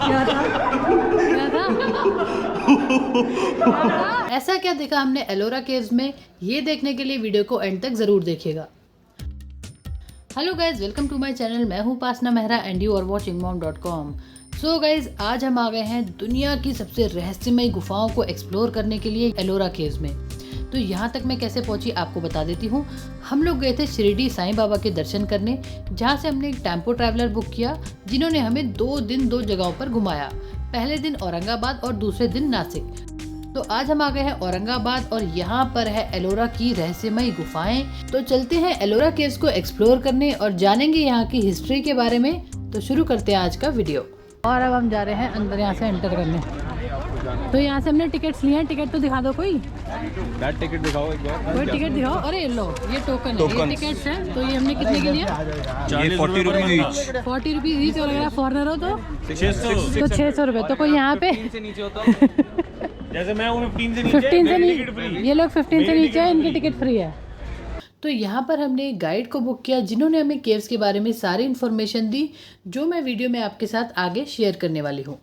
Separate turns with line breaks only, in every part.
क्या था? क्या था? ऐसा क्या देखा हमने एलोरा केव्स में, ये देखने के लिए वीडियो को एंड तक जरूर देखिएगा। Hello guys, welcome to my channel. मैं हूँ Upasana Mehra and you are watching mom.com। So guys, आज हम आ गए हैं दुनिया की सबसे रहस्यमय गुफाओं को एक्सप्लोर करने के लिए एलोरा केव्स में। तो यहाँ तक मैं कैसे पहुंची आपको बता देती हूँ। हम लोग गए थे शिरडी साईं बाबा के दर्शन करने, जहाँ से हमने एक टेम्पो ट्रैवलर बुक किया, जिन्होंने हमें 2 दिन 2 जगहों पर घुमाया। पहले दिन औरंगाबाद और दूसरे दिन नासिक। तो आज हम आ गए हैं औरंगाबाद और यहाँ पर है एलोरा की रहस्यमय गुफाएं। तो चलते हैं एलोरा केव्स को एक्सप्लोर करने और जानेंगे यहाँ की हिस्ट्री के बारे में। तो शुरू करते हैं आज का वीडियो। और अब हम जा रहे हैं अंदर, यहाँ से एंटर करने। तो यहाँ से हमने टिकट्स लिए हैं। टिकट तो दिखा दो कोई।
टिकट दिखाओ एक बार।
कोई टिकट दिखाओ। अरे लो, ये टोकन है, ये टिकट्स हैं। तो ये हमने कितने के लिए?
40 रुपीज ईच।
40 rupees each. और अगर फॉरनर हो तो 600 रुपये। तो कोई यहाँ पे
जैसे मैं 15 से
15 से ये लोग 15 से नीचे है, इनकी टिकट फ्री है। तो यहाँ पर हमने एक गाइड को बुक किया, जिन्होंने हमें केव्स के बारे में सारी इन्फॉर्मेशन दी, जो मैं वीडियो में आपके साथ आगे शेयर करने वाली हूँ।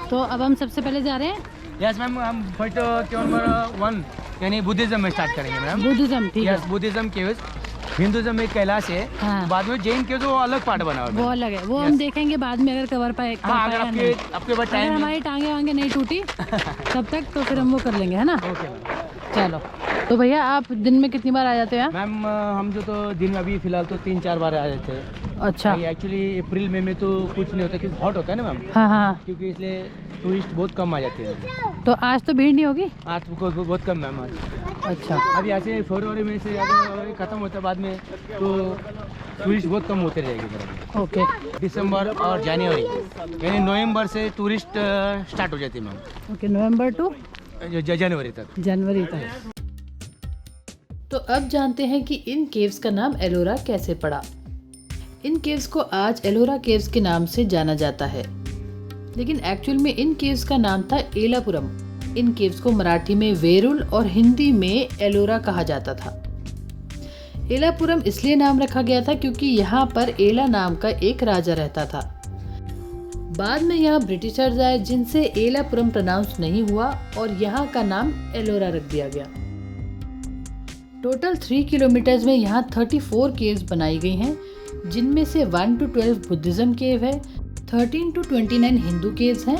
तो अब हम सबसे पहले जा रहे हैं।
यस मैम, हम फर्स्ट नंबर 1 यानी बुद्धिज्म में स्टार्ट करेंगे मैम।
बुद्धिज्म, ठीक है।
Yes, Buddhism caves. हिंदुज्म में कैलाश है।
हाँ।
बाद में जैन केव्स वो अलग पार्ट बना हुआ है।
वो अलग है, वो हम देखेंगे बाद में अगर कवर पाए।
हाँ, अगर आपके पास
अगर
टाइम
हमारी टांगे वांगे नहीं टूटी तब तक तो फिर हम वो कर लेंगे, है ना।
ओके
चलो। तो भैया आप दिन में कितनी बार आ जाते हैं?
मैम, हम जो तो दिन में अभी फिलहाल तो 3-4 बार आ जाते हैं।
अच्छा।
एक्चुअली अप्रैल में तो कुछ नहीं होता क्योंकि हॉट होता है ना मैम।
हाँ हाँ।
क्योंकि इसलिए टूरिस्ट बहुत कम आ जाते हैं।
तो आज तो भीड़ नहीं होगी?
आज बहुत कम मैम आज।
अच्छा।
अभी ऐसे फरवरी में से अगर खत्म होता है बाद में तो टूरिस्ट बहुत कम होते रहेंगे।
ओके।
दिसंबर और जनवरी यानी नवंबर से टूरिस्ट स्टार्ट हो जाते हैं मैम।
ओके, नवंबर टू
जनवरी तक।
जनवरी तक। तो अब जानते हैं कि इन केव्स का नाम एलोरा कैसे पड़ा। इन केव्स को आज एलोरा केव्स के नाम से जाना जाता है, लेकिन एक्चुअल में इन केव्स का नाम था एलापुरम। इन केव्स को मराठी में वेरुल और हिंदी में एलोरा कहा जाता था। एलापुरम इसलिए नाम रखा गया था क्योंकि यहाँ पर एला नाम का एक राजा रहता था। बाद में यहाँ ब्रिटिशर्स आए, जिनसे एलापुरम प्रोनाउंस नहीं हुआ और यहाँ का नाम एलोरा रख दिया गया। टोटल 3 किलोमीटर्स में यहाँ 34 केव्स बनाई गई हैं, जिनमें से 1 to 12 बुद्धिज्म केव है, 13 to 29 हिंदू केव्स हैं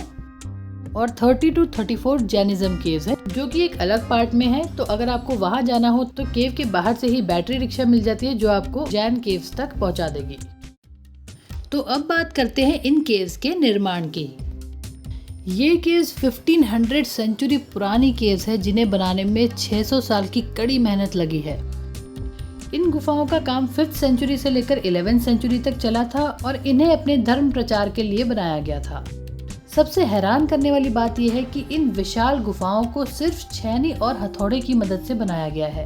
और 30 to 34 जैनिज्म केव्स हैं, जो कि एक अलग पार्ट में है। तो अगर आपको वहां जाना हो तो केव के बाहर से ही बैटरी रिक्शा मिल जाती है, जो आपको जैन केव्स तक पहुंचा देगी। तो अब बात करते हैं इन केव्स के निर्माण की। ये केव्स 1500 सेंचुरी पुरानी केव्स है, जिन्हें बनाने में 600 साल की कड़ी मेहनत लगी है। इन गुफाओं का काम 5th सेंचुरी से लेकर 11th सेंचुरी तक चला था और इन्हें अपने धर्म प्रचार के लिए बनाया गया था। सबसे हैरान करने वाली बात यह है कि इन विशाल गुफाओं को सिर्फ छेनी और हथौड़े की मदद से बनाया गया है।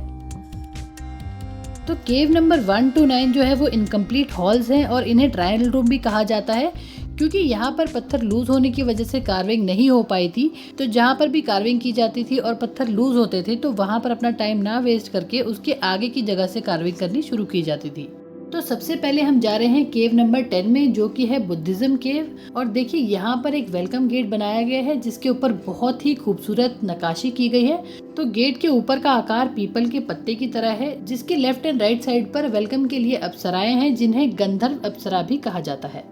तो केव नंबर 1 to 9 जो है वो इनकम्प्लीट हॉल्स हैं और इन्हें ट्रायंगल रूम भी कहा जाता है, क्योंकि यहाँ पर पत्थर लूज होने की वजह से कार्विंग नहीं हो पाई थी। तो जहाँ पर भी कार्विंग की जाती थी और पत्थर लूज होते थे तो वहाँ पर अपना टाइम ना वेस्ट करके उसके आगे की जगह से कार्विंग करनी शुरू की जाती थी। तो सबसे पहले हम जा रहे हैं केव नंबर 10 में, जो कि है बुद्धिज्म केव। और देखिए, यहाँ पर एक वेलकम गेट बनाया गया है, जिसके ऊपर बहुत ही खूबसूरत नक्काशी की गई है। तो गेट के ऊपर का आकार पीपल के पत्ते की तरह है, जिसके लेफ्ट एंड राइट साइड पर वेलकम के लिए अप्सराएं हैं, जिन्हें गंधर्व अप्सरा भी कहा जाता है।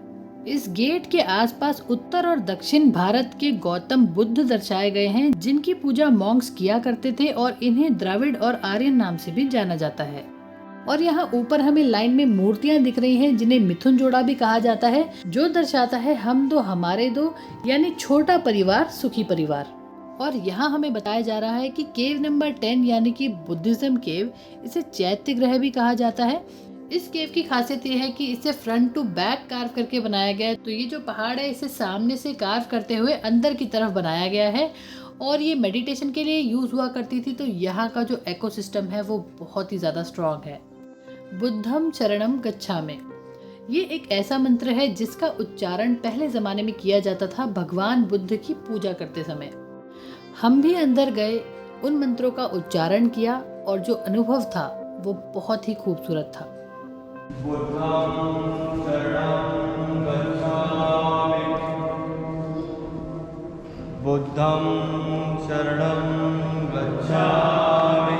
इस गेट के आसपास उत्तर और दक्षिण भारत के गौतम बुद्ध दर्शाए गए हैं, जिनकी पूजा मॉन्क्स किया करते थे और इन्हें द्रविड़ और आर्यन नाम से भी जाना जाता है। और यहाँ ऊपर हमें लाइन में मूर्तियां दिख रही हैं, जिन्हें मिथुन जोड़ा भी कहा जाता है, जो दर्शाता है हम दो हमारे दो, यानी छोटा परिवार सुखी परिवार। और यहाँ हमें बताया जा रहा है कि केव नंबर 10 यानी कि बुद्धिज्म केव, इसे चैत्य ग्रह भी कहा जाता है। इस केव की खासियत ये है कि इसे फ्रंट टू बैक कार्व करके बनाया गया है। तो ये जो पहाड़ है, इसे सामने से कार्व करते हुए अंदर की तरफ बनाया गया है और ये मेडिटेशन के लिए यूज हुआ करती थी। तो यहाँ का जो इकोसिस्टम है वो बहुत ही ज्यादा स्ट्रॉन्ग है। बुद्धम शरणम गच्छामि, ये एक ऐसा मंत्र है जिसका उच्चारण पहले जमाने में किया जाता था भगवान बुद्ध की पूजा करते समय। हम भी अंदर गए, उन मंत्रों का उच्चारण किया और जो अनुभव था वो बहुत ही खूबसूरत था। बुद्धं शरणं गच्छामि,
बुद्धं शरणं गच्छामि।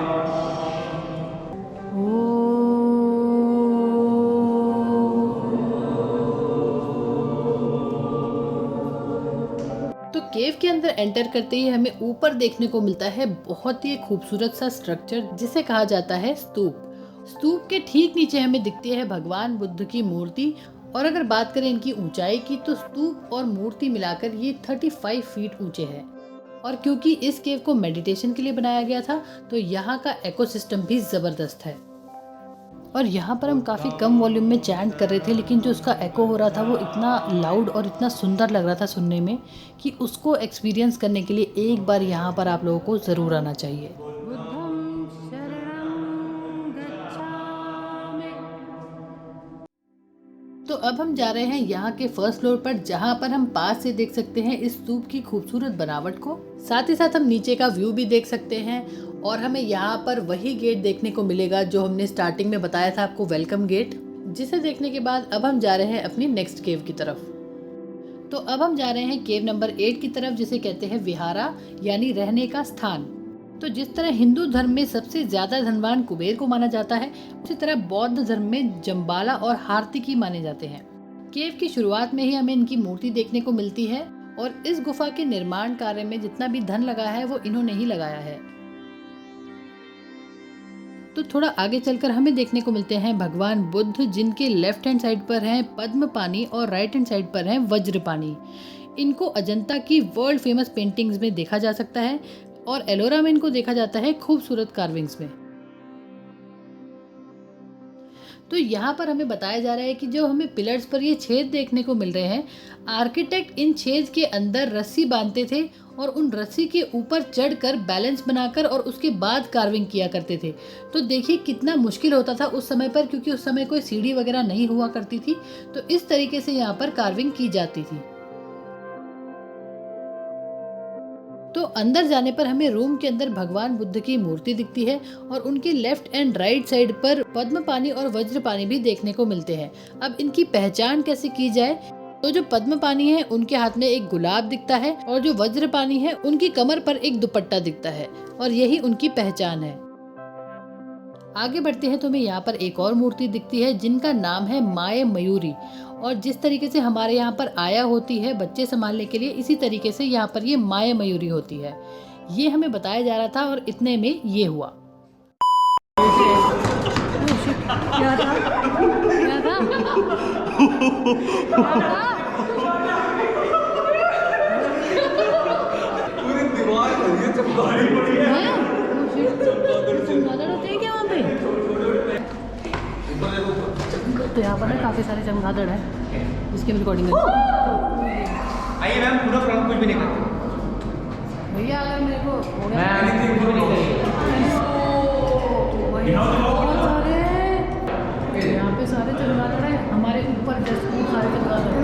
तो केव के अंदर एंटर करते ही हमें ऊपर देखने को मिलता है बहुत ही खूबसूरत सा स्ट्रक्चर जिसे कहा जाता है स्तूप। स्तूप के ठीक नीचे हमें दिखती है भगवान बुद्ध की मूर्ति। और अगर बात करें इनकी ऊंचाई की तो स्तूप और मूर्ति मिलाकर ये 35 फीट ऊंचे हैं। और क्योंकि इस केव को मेडिटेशन के लिए बनाया गया था तो यहाँ का इकोसिस्टम भी जबरदस्त है। और यहाँ पर हम काफ़ी कम वॉल्यूम में चैंट कर रहे थे, लेकिन जो उसका एको हो रहा था वो इतना लाउड और इतना सुंदर लग रहा था सुनने में कि उसको एक्सपीरियंस करने के लिए एक बार यहाँ पर आप लोगों को ज़रूर आना चाहिए। तो अब हम जा रहे हैं यहाँ के फर्स्ट फ्लोर पर, जहाँ पर हम पास से देख सकते हैं इस स्तूप की खूबसूरत बनावट को। साथ ही साथ हम नीचे का व्यू भी देख सकते हैं और हमें यहाँ पर वही गेट देखने को मिलेगा जो हमने स्टार्टिंग में बताया था आपको, वेलकम गेट, जिसे देखने के बाद अब हम जा रहे हैं अपनी नेक्स्ट केव की तरफ। तो अब हम जा रहे हैं केव नंबर 8 की तरफ, जिसे कहते हैं विहारा यानी रहने का स्थान। तो जिस तरह हिंदू धर्म में सबसे ज्यादा धनवान कुबेर को माना जाता है, उसी तरह बौद्ध धर्म में जम्बाला और हार्तिकी माने जाते हैं। केव की शुरुआत में ही हमें इनकी मूर्ति देखने को मिलती है और इस गुफा के निर्माण कार्य में जितना भी धन लगा है वो इन्होंने ही लगाया है। तो थोड़ा आगे चलकर हमें देखने को मिलते हैं भगवान बुद्ध, जिनके लेफ्ट हैंड साइड पर हैं पद्म पानी और राइट हैंड साइड पर हैं वज्र पानी। इनको अजंता की वर्ल्ड फेमस पेंटिंग्स में देखा जा सकता है और एलोरा में इनको देखा जाता है खूबसूरत कार्विंग्स में। तो यहाँ पर हमें बताया जा रहा है कि जो हमें पिलर्स पर ये छेद देखने को मिल रहे हैं, आर्किटेक्ट इन छेद के अंदर रस्सी बांधते थे और उन रस्सी के ऊपर चढ़कर बैलेंस बनाकर और उसके बाद कार्विंग किया करते थे। तो देखिए कितना मुश्किल होता था उस समय पर, क्योंकि उस समय कोई सीढ़ी वगैरह नहीं हुआ करती थी। तो इस तरीके से यहाँ पर कार्विंग की जाती थी। तो अंदर जाने पर हमें रूम के अंदर भगवान बुद्ध की मूर्ति दिखती है और उनके लेफ्ट एंड राइट साइड पर पद्म पानी और वज्र पानी भी देखने को मिलते हैं। अब इनकी पहचान कैसे की जाए, तो जो पद्म पानी है उनके हाथ में एक गुलाब दिखता है और जो वज्र पानी है उनकी कमर पर एक दुपट्टा दिखता है और यही उनकी पहचान है। आगे बढ़ते हैं तो हमें यहाँ पर एक और मूर्ति दिखती है जिनका नाम है माए मयूरी। और जिस तरीके से हमारे यहाँ पर आया होती है बच्चे संभालने के लिए, इसी तरीके से यहाँ पर ये माए मयूरी होती है। ये हमें बताया जा रहा था और इतने में ये हुआ। क्या था? क्या था?
पूरी दीवार पर ये चमगादड़ पड़ी है।
चमगादड़ होते हैं क्या वहाँ पे? तो यहाँ पर ना काफ़ी सारे चमगादड़ हैं जिसकी हम रिकॉर्डिंग
आइए मैम, पूरा फ्रंट कुछ भी नहीं करते
भैया। अगर मेरे को यहाँ पे सारे चमगादड़ हैं, हमारे ऊपर सारे चमगादड़।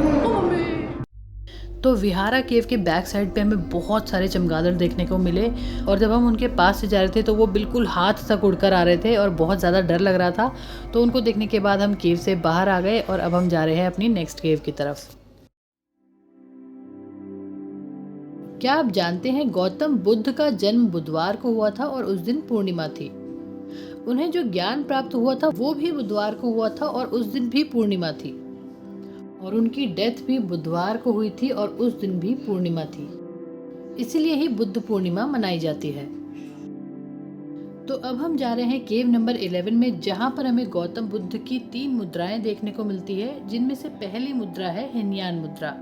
तो विहारा केव के बैक साइड पे हमें बहुत सारे चमगादड़ देखने को मिले और जब हम उनके पास से जा रहे थे तो वो बिल्कुल हाथ तक उड़कर आ रहे थे और बहुत ज़्यादा डर लग रहा था। तो उनको देखने के बाद हम केव से बाहर आ गए और अब हम जा रहे हैं अपनी नेक्स्ट केव की तरफ। क्या आप जानते हैं गौतम बुद्ध का जन्म बुधवार को हुआ था और उस दिन पूर्णिमा थी। उन्हें जो ज्ञान प्राप्त हुआ था वो भी बुधवार को हुआ था और उस दिन भी पूर्णिमा थी। और उनकी डेथ भी बुधवार को हुई थी और उस दिन भी पूर्णिमा थी। इसीलिए ही बुद्ध पूर्णिमा मनाई जाती है। तो अब हम जा रहे हैं केव नंबर 11 में, जहां पर हमें गौतम बुद्ध की 3 मुद्राएं देखने को मिलती है, जिनमें से पहली मुद्रा है हिनयान मुद्रा।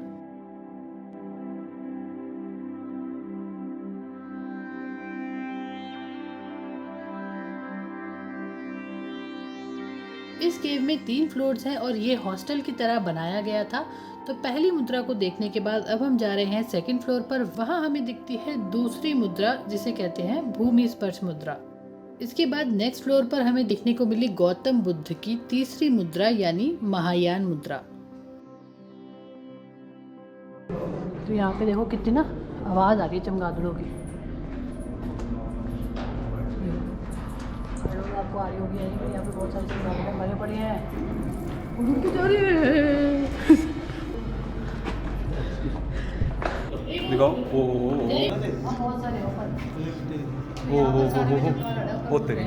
इस केव में 3 फ्लोर्स हैं और ये हॉस्टल की तरह बनाया गया था। तो पहली मुद्रा को देखने के बाद अब हम जा रहे हैं सेकंड फ्लोर पर। वहां हमें दिखती है दूसरी मुद्रा जिसे कहते हैं भूमि स्पर्श मुद्रा। इसके बाद नेक्स्ट फ्लोर पर हमें देखने को मिली गौतम बुद्ध की तीसरी मुद्रा यानी महायान मुद्रा। तो यहाँ पे देखो कितनी ना आवाज आ रही है चमगादड़ों की। आपको आ रही होगी, यहाँ पे बहुत सारे चमगादड़ मरे पड़े हैं। उड़ के जा रही है।
दिखाओ। ओ तेरी।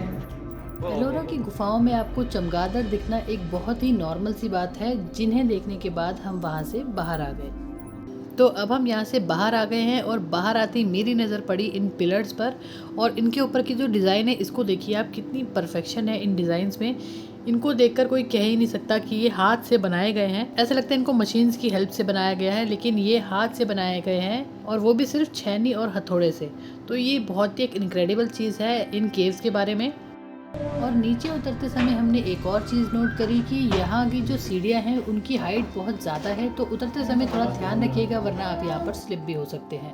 एलोरा की गुफाओं में आपको चमगादड़ दिखना एक बहुत ही नॉर्मल सी बात है, जिन्हें देखने के बाद हम वहाँ से बाहर आ गए। तो अब हम यहाँ से बाहर आ गए हैं और बाहर आते ही मेरी नज़र पड़ी इन पिलर्स पर, और इनके ऊपर की जो डिज़ाइन है इसको देखिए आप, कितनी परफेक्शन है इन डिज़ाइंस में। इनको देखकर कोई कह ही नहीं सकता कि ये हाथ से बनाए गए हैं। ऐसा लगता है इनको मशीन्स की हेल्प से बनाया गया है, लेकिन ये हाथ से बनाए गए हैं, और वो भी सिर्फ छेनी और हथौड़े से। तो ये बहुत ही एक इनक्रेडिबल चीज़ है इन केव्स के बारे में। और नीचे उतरते समय हमने एक और चीज़ नोट करी कि यहाँ की जो सीढ़ियाँ हैं उनकी हाइट बहुत ज़्यादा है, तो उतरते समय थोड़ा ध्यान रखिएगा, वरना आप यहाँ पर स्लिप भी हो सकते हैं।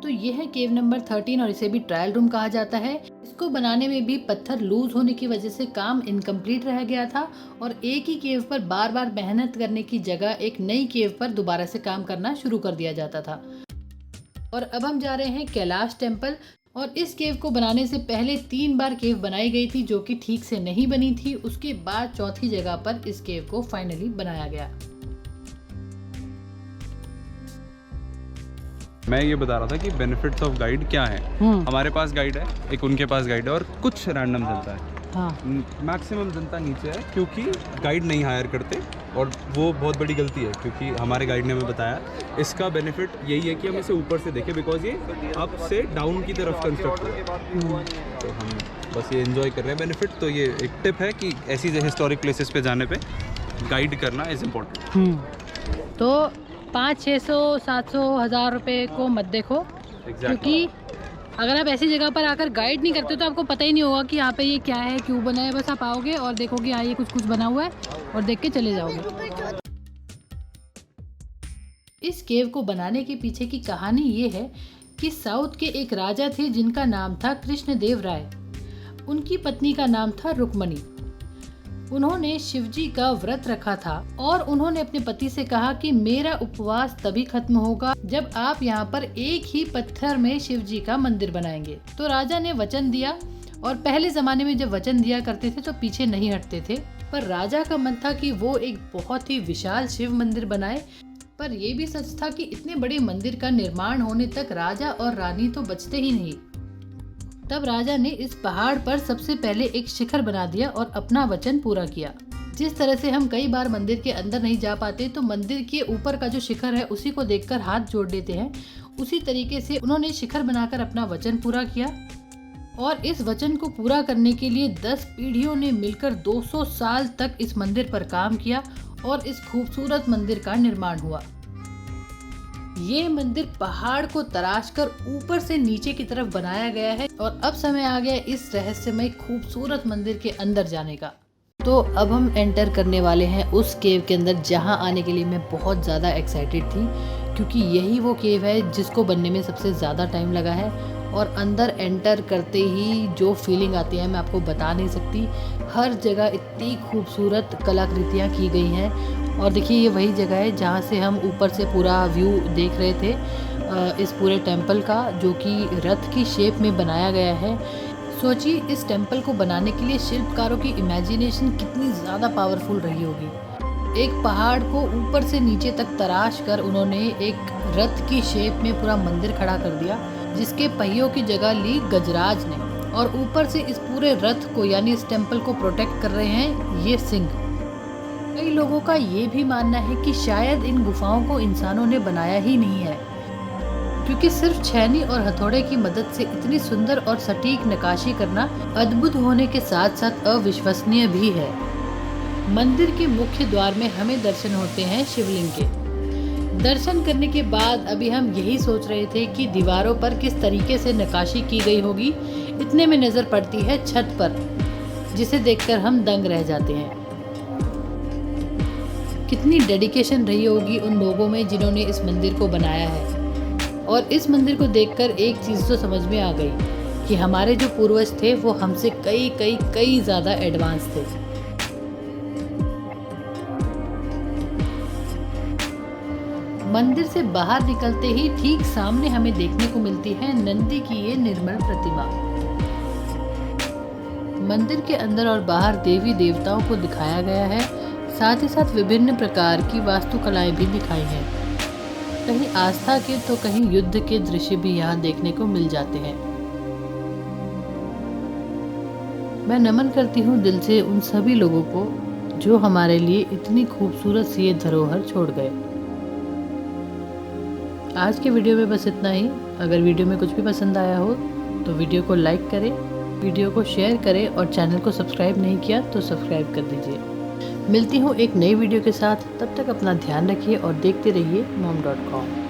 तो ये है केव नंबर 13 और इसे भी ट्रायल रूम कहा जाता है। इसको बनाने में भी पत्थर लूज होने की वजह से काम इनकम्प्लीट रह गया था, और एक ही केव पर बार बार मेहनत करने की जगह एक नई केव पर दोबारा से काम करना शुरू कर दिया जाता था। और अब हम जा रहे हैं कैलाश टेम्पल, और इस केव को बनाने से पहले 3 बार केव बनाई गई थी जो कि ठीक से नहीं बनी थी। उसके बाद चौथी जगह पर इस केव को फाइनली बनाया गया।
मैं ये बता रहा था कि बेनिफिट्स ऑफ गाइड क्या है। हमारे पास गाइड है, एक उनके पास गाइड है, और कुछ रैंडम जनता है। मैक्सिमम जनता नीचे है क्योंकि गाइड नहीं हायर करते, और वो बहुत बड़ी गलती है, क्योंकि हमारे गाइड ने हमें बताया इसका बेनिफिट यही है कि हम इसे ऊपर से देखें, बिकॉज ये अप से डाउन की तरफ कंस्ट्रक्ट हुआ है। तो हम बस ये एंजॉय कर रहे हैं बेनिफिट। तो ये एक टिप है कि ऐसी हिस्टोरिक प्लेसेस पे जाने पे गाइड करना इज़ इम्पोर्टेंट।
तो 500-600 700 1000 रुपये को मत देखो, क्योंकि अगर आप ऐसी जगह पर आकर गाइड नहीं करते तो आपको पता ही नहीं होगा कि यहाँ पे ये क्या है, क्यों बना है। बस आप आओगे और देखोगे हाँ ये कुछ बना हुआ है, और देख के चले जाओगे। इस केव को बनाने के पीछे की कहानी ये है कि साउथ के एक राजा थे जिनका नाम था कृष्णदेव राय। उनकी पत्नी का नाम था रुक्मणी। उन्होंने शिवजी का व्रत रखा था, और उन्होंने अपने पति से कहा कि मेरा उपवास तभी खत्म होगा जब आप यहाँ पर एक ही पत्थर में शिवजी का मंदिर बनाएंगे। तो राजा ने वचन दिया, और पहले जमाने में जब वचन दिया करते थे तो पीछे नहीं हटते थे। पर राजा का मन था कि वो एक बहुत ही विशाल शिव मंदिर बनाए, पर यह भी सच था कि इतने बड़े मंदिर का निर्माण होने तक राजा और रानी तो बचते ही नहीं। तब राजा ने इस पहाड़ पर सबसे पहले एक शिखर बना दिया और अपना वचन पूरा किया। जिस तरह से हम कई बार मंदिर के अंदर नहीं जा पाते तो मंदिर के ऊपर का जो शिखर है उसी को देखकर हाथ जोड़ लेते हैं, उसी तरीके से उन्होंने शिखर बनाकर अपना वचन पूरा किया। और इस वचन को पूरा करने के लिए 10 पीढ़ियों ने मिलकर 200 साल तक इस मंदिर पर काम किया, और इस खूबसूरत मंदिर का निर्माण हुआ। ये मंदिर पहाड़ को तराशकर ऊपर से नीचे की तरफ बनाया गया है, और अब समय आ गया इस रहस्यमय खूबसूरत मंदिर के अंदर जाने का। तो अब हम एंटर करने वाले हैं उस केव के अंदर, जहां आने के लिए मैं बहुत ज़्यादा एक्साइटेड थी, क्योंकि यही वो केव है जिसको बनने में सबसे ज़्यादा टाइम लगा है। और अंदर एंटर करते ही जो फीलिंग आती है मैं आपको बता नहीं सकती। हर जगह इतनी खूबसूरत कलाकृतियाँ की गई हैं, और देखिए ये वही जगह है जहाँ से हम ऊपर से पूरा व्यू देख रहे थे इस पूरे टेंपल का, जो कि रथ की शेप में बनाया गया है। सोचिए इस टेंपल को बनाने के लिए शिल्पकारों की इमेजिनेशन कितनी ज़्यादा पावरफुल रही होगी। एक पहाड़ को ऊपर से नीचे तक तराश कर उन्होंने एक रथ की शेप में पूरा मंदिर खड़ा कर दिया, जिसके पहियों की जगह ली गजराज ने, और ऊपर से इस पूरे रथ को यानी इस टेंपल को प्रोटेक्ट कर रहे हैं ये सिंह। कई लोगों का ये भी मानना है कि शायद इन गुफाओं को इंसानों ने बनाया ही नहीं है, क्योंकि सिर्फ छेनी और हथौड़े की मदद से इतनी सुंदर और सटीक नक्काशी करना अद्भुत होने के साथ साथ अविश्वसनीय भी है। मंदिर के मुख्य द्वार में हमें दर्शन होते हैं शिवलिंग के। दर्शन करने के बाद अभी हम यही सोच रहे थे कि दीवारों पर किस तरीके से नक्काशी की गई होगी। इतने में नज़र पड़ती है छत पर, जिसे देखकर हम दंग रह जाते हैं। कितनी डेडिकेशन रही होगी उन लोगों में जिन्होंने इस मंदिर को बनाया है। और इस मंदिर को देखकर एक चीज़ तो समझ में आ गई कि हमारे जो पूर्वज थे वो हमसे कई ज़्यादा एडवांस थे। मंदिर से बाहर निकलते ही ठीक सामने हमें देखने को मिलती है नंदी की ये निर्मल प्रतिमा। मंदिर के अंदर और बाहर देवी देवताओं को दिखाया गया है, साथ ही साथ विभिन्न प्रकार की वास्तुकलाएं भी दिखाई हैं। कहीं आस्था के तो कहीं युद्ध के दृश्य भी यहाँ देखने को मिल जाते हैं। मैं नमन करती हूँ दिल से उन सभी लोगों को जो हमारे लिए इतनी खूबसूरत सी ये धरोहर छोड़ गए। आज के वीडियो में बस इतना ही। अगर वीडियो में कुछ भी पसंद आया हो तो वीडियो को लाइक करें, वीडियो को शेयर करें और चैनल को सब्सक्राइब नहीं किया तो सब्सक्राइब कर दीजिए। मिलती हूँ एक नई वीडियो के साथ, तब तक अपना ध्यान रखिए और देखते रहिए mom.com।